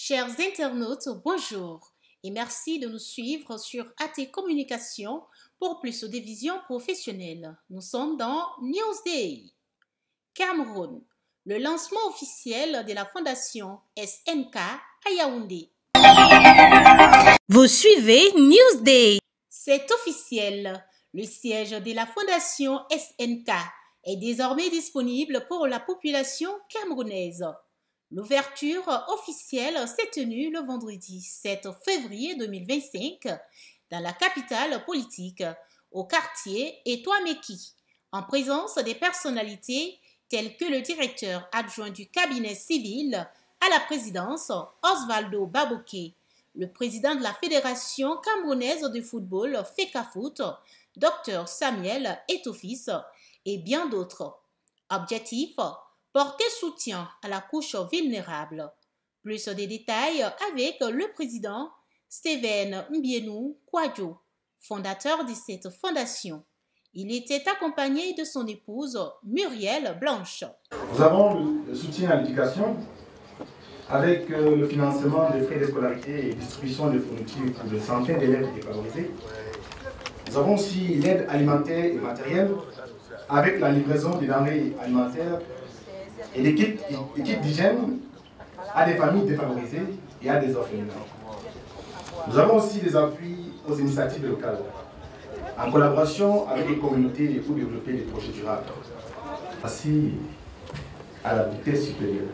Chers internautes, bonjour et merci de nous suivre sur AT Communication pour plus de visions professionnelles. Nous sommes dans Newsday. Cameroun, le lancement officiel de la fondation SNK à Yaoundé. Vous suivez Newsday. C'est officiel. Le siège de la fondation SNK est désormais disponible pour la population camerounaise. L'ouverture officielle s'est tenue le vendredi 7 février 2025 dans la capitale politique, au quartier Etoameki, en présence des personnalités telles que le directeur adjoint du cabinet civil à la présidence, Osvaldo Baboké, le président de la Fédération camerounaise de football, FECAFOOT, Dr Samuel Etofis et bien d'autres. Objectif: porter soutien à la couche vulnérable. Plus de détails avec le président Steven Mbienou Kwadjo, fondateur de cette fondation. Il était accompagné de son épouse Muriel Blanche. Nous avons le soutien à l'éducation avec le financement des frais de scolarité et distribution de fournitures pour des centaines d'élèves défavorisés. Nous avons aussi l'aide alimentaire et matérielle avec la livraison des denrées alimentaires et des kits d'hygiène à des familles défavorisées et à des orphelins. Nous avons aussi des appuis aux initiatives locales, en collaboration avec les communautés pour développer des projets durables, ainsi à la vitesse supérieure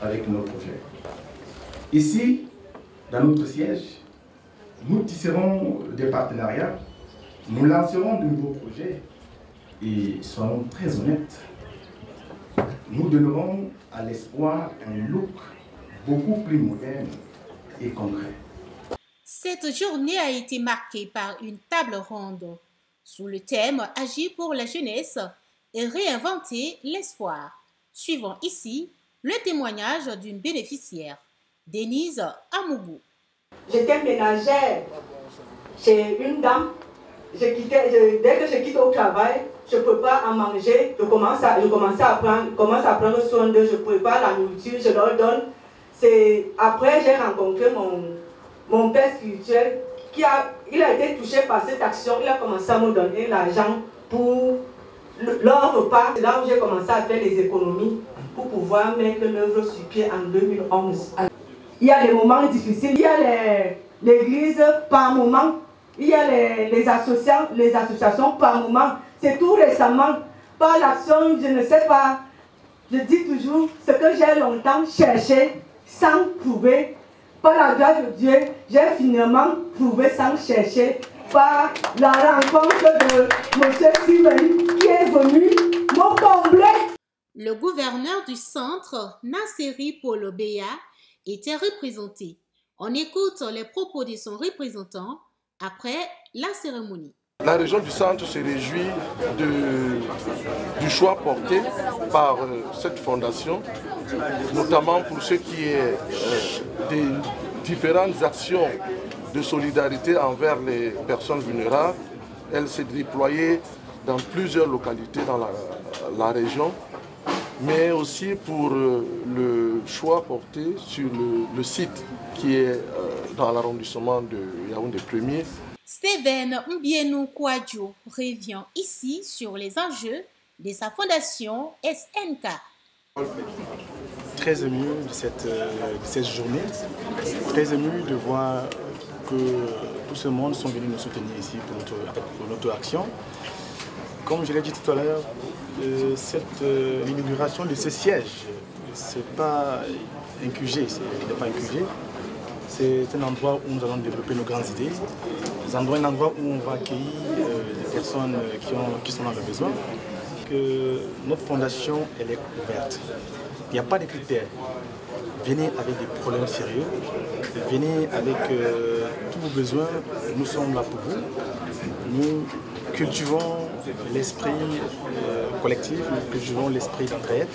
avec nos projets. Ici, dans notre siège, nous tisserons des partenariats, nous lancerons de nouveaux projets et soyons très honnêtes, nous donnerons à l'espoir un look beaucoup plus moderne et concret. Cette journée a été marquée par une table ronde sous le thème « Agir pour la jeunesse et réinventer l'espoir ». Suivons ici le témoignage d'une bénéficiaire, Denise Amougou. J'étais ménagère chez une dame. Dès que je quitte au travail, je prépare à manger, je commence à prendre soin d'eux, je prépare la nourriture, je leur donne. Après, j'ai rencontré mon père spirituel il a été touché par cette action, il a commencé à me donner l'argent pour leur repas. C'est là où j'ai commencé à faire les économies pour pouvoir mettre l'œuvre sur pied en 2011. Il y a des moments difficiles, il y a l'église par moment, il y a les associations par moment. C'est tout récemment, par l'action, je ne sais pas, je dis toujours ce que j'ai longtemps cherché sans trouver. Par la grâce de Dieu, j'ai finalement trouvé sans chercher, par la rencontre de M. Steven qui est venu me combler. Le gouverneur du centre, Nasseri Polo Béa, était représenté. On écoute les propos de son représentant après la cérémonie. La région du centre se réjouit du choix porté par cette fondation, notamment pour ce qui est des différentes actions de solidarité envers les personnes vulnérables. Elle s'est déployée dans plusieurs localités dans la région, mais aussi pour le choix porté sur le site qui est dans l'arrondissement de Yaoundé 1er. Steven Mbienou Kwadjo revient ici sur les enjeux de sa fondation SNK. Très ému de cette journée, très ému de voir que tout ce monde sont venus nous soutenir ici pour notre action. Comme je l'ai dit tout à l'heure, l'inauguration de ce siège, ce n'est pas un QG, c'est un endroit où nous allons développer nos grandes idées, un endroit où on va accueillir des personnes qui sont dans le besoin. Que notre fondation, elle est ouverte. Il n'y a pas de critères. Venez avec des problèmes sérieux, venez avec tous vos besoins, nous sommes là pour vous. Nous cultivons l'esprit collectif, nous cultivons l'esprit d'entraide.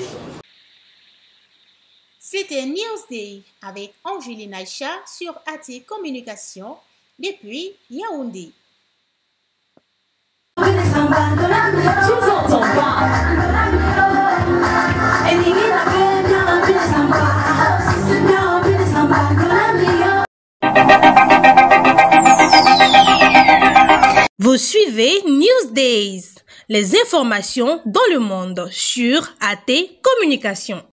C'était Newsday avec Angeline Aïcha sur AT Communication depuis Yaoundé. Tu n'entends pas. suivez Newsdays, les informations dans le monde sur AT Communication.